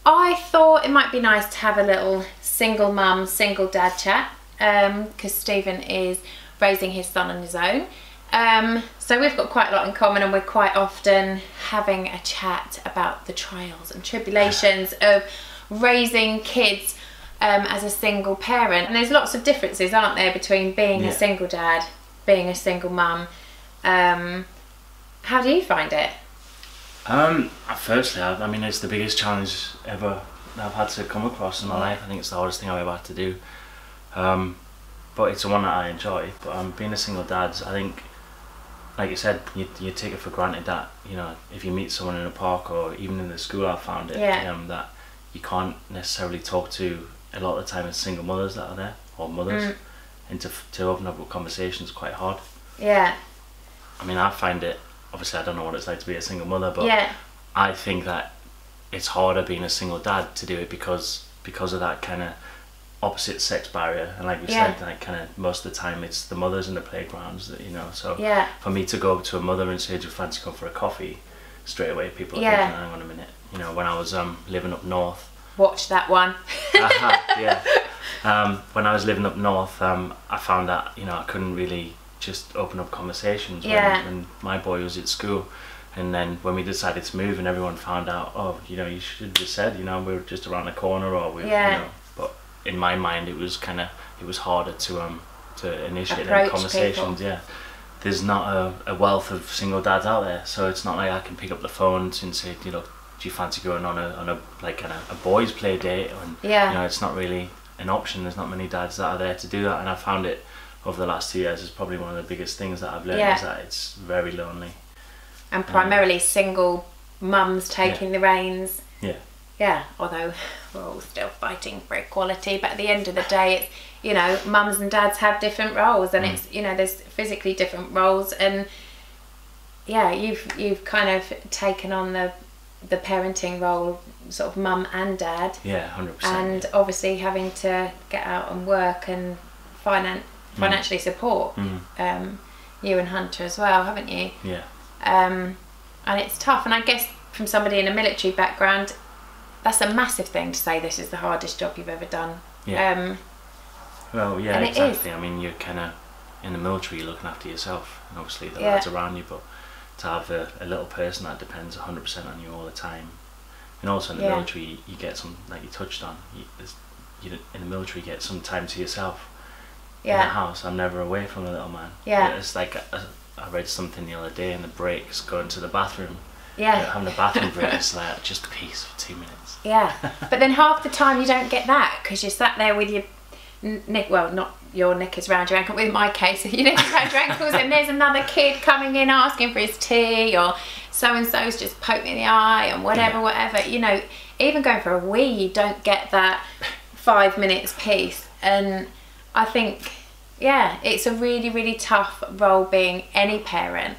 I thought it might be nice to have a little single mum, single dad chat, because Stephen is raising his son on his own. So we've got quite a lot in common, and we're quite often having a chat about the trials and tribulations of raising kids as a single parent. And there's lots of differences, aren't there, between being a single dad, being a single mum. How do you find it? Firstly, I mean, it's the biggest challenge ever that I've had to come across in my life. I think it's the hardest thing I've ever had to do. But it's the one that I enjoy. But being a single dad, I think, like you said, you take it for granted that, you know, if you meet someone in a park or even in the school, I've found it, that you can't necessarily talk to a lot of the time as single mothers that are there, or mothers, and to open up with conversations is quite hard. Yeah. I mean, I find it, obviously I don't know what it's like to be a single mother, but I think that it's harder being a single dad to do it because of that kind of opposite sex barrier. And like we said, like kind of most of the time it's the mothers in the playgrounds that, you know, so for me to go up to a mother and say, do you fancy going for a coffee, straight away people are thinking, hang on a minute, you know, when I was living up north, watch that one. when I was living up north, I found that, you know, I couldn't really just open up conversations when my boy was at school. And then when we decided to move and everyone found out, oh, you know, you should have just said, you know, we were just around the corner, or we, you know, but in my mind it was harder to initiate them conversations. People. There's not a wealth of single dads out there, so it's not like I can pick up the phone and say, you know, do you fancy going on a like kind of a boys play date? And you know, it's not really an option. There's not many dads that are there to do that, and I found it over the last 2 years is probably one of the biggest things that I've learned, is that it's very lonely. And primarily single mums taking the reins. Although we're all still fighting for equality, but at the end of the day, it's, you know, mums and dads have different roles, and it's, you know, there's physically different roles, and you've kind of taken on the parenting role, sort of mum and dad. 100%. And obviously having to get out and work and financially support you and Hunter as well, haven't you? And it's tough, and I guess from somebody in a military background, that's a massive thing to say this is the hardest job you've ever done. Well, exactly. I mean, you're kind of in the military, you're looking after yourself, and obviously the lads around you, but to have a little person that depends 100% on you all the time. And also in the military, you get some, like you touched on, in the military you get some time to yourself. In the house, I'm never away from the little man. It's like I read something the other day in the breaks, going to the bathroom, having a bathroom break, it's like just peace for 2 minutes. But then half the time you don't get that, because you're sat there with your not your knickers around your ankle, in my case, your knickers around your ankles, and there's another kid coming in asking for his tea, or so-and-so's just poked me in the eye, and whatever, you know, even going for a wee, you don't get that 5 minutes peace. And I think, it's a really, really tough role being any parent,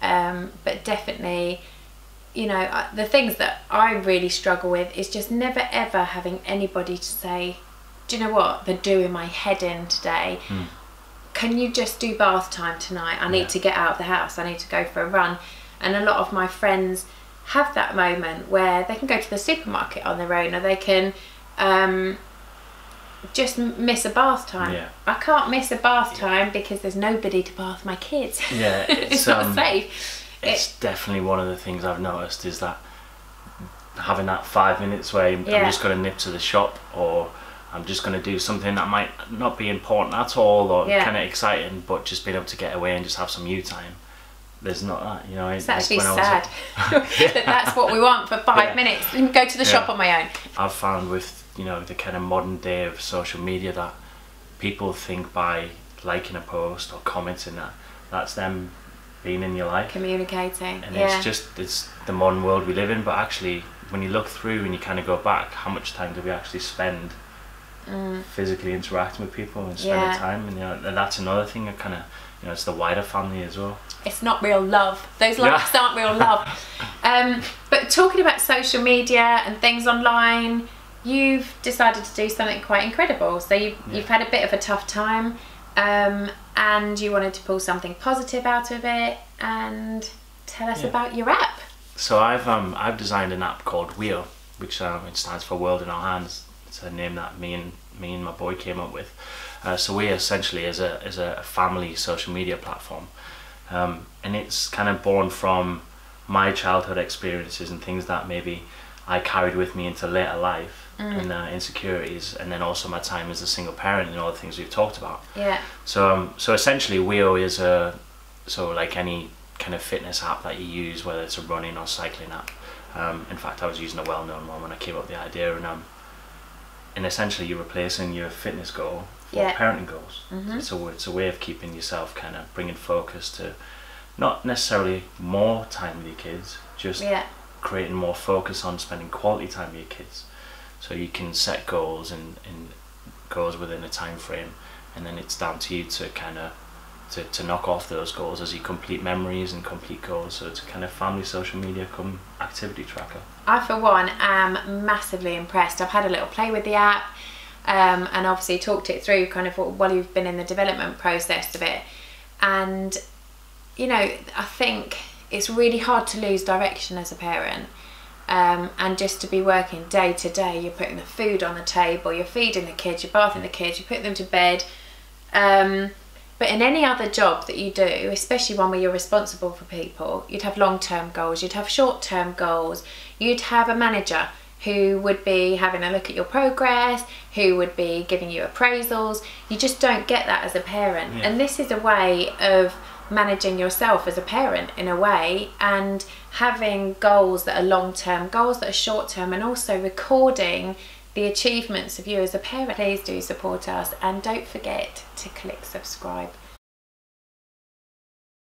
but definitely, you know, the things that I really struggle with is just never ever having anybody to say, do you know what, they're doing my head in today. Can you just do bath time tonight? I need to get out of the house, I need to go for a run. And a lot of my friends have that moment where they can go to the supermarket on their own, or they can just miss a bath time. I can't miss a bath time because there's nobody to bath my kids. It's not safe. It's definitely one of the things I've noticed, is that having that 5 minutes where I'm just going to nip to the shop, or I'm just going to do something that might not be important at all, or kind of exciting, but just being able to get away and just have some you time. There's not that, you know. It's actually sad. That's what we want for 5 minutes. And go to the shop on my own. I've found with, you know, the kind of modern day of social media that people think by liking a post or commenting that's them being in your life, communicating, and it's the modern world we live in. But actually, when you look through and you kind of go back, how much time do we actually spend physically interacting with people and spending time? And, you know, and that's another thing that kind of, you know, it's the wider family as well. It's not real love. Those likes aren't real love. But talking about social media and things online, you've decided to do something quite incredible. So you've had a bit of a tough time, and you wanted to pull something positive out of it, and tell us about your app. So I've designed an app called Wheel, which it stands for World in Our Hands. It's a name that me and my boy came up with. So we essentially is a family social media platform, and it's kind of born from my childhood experiences and things that maybe I carried with me into later life, and insecurities, and then also my time as a single parent and all the things we've talked about. Yeah. So essentially Wheel is like any kind of fitness app that you use, whether it's a running or cycling app. In fact, I was using a well-known one when I came up with the idea, and essentially you're replacing your fitness goal for parenting goals. So it's a way of keeping yourself kind of bringing focus to not necessarily more time with your kids, just creating more focus on spending quality time with your kids. So you can set goals and goals within a time frame, and then it's down to you to kind of to knock off those goals as you complete memories and complete goals. So it's a kind of family social media come activity tracker. I for one am massively impressed. I've had a little play with the app, and obviously talked it through kind of while you've been in the development process of it, and you know, I think it's really hard to lose direction as a parent, and just to be working day to day. You're putting the food on the table, you're feeding the kids, you're bathing the kids, you're putting them to bed. But in any other job that you do, especially one where you're responsible for people, you'd have long-term goals, you'd have short-term goals, you'd have a manager who would be having a look at your progress, who would be giving you appraisals. You just don't get that as a parent. And this is a way of managing yourself as a parent in a way, and having goals that are long-term, goals that are short-term, and also recording the achievements of you as a parent. Please do support us, and don't forget to click subscribe.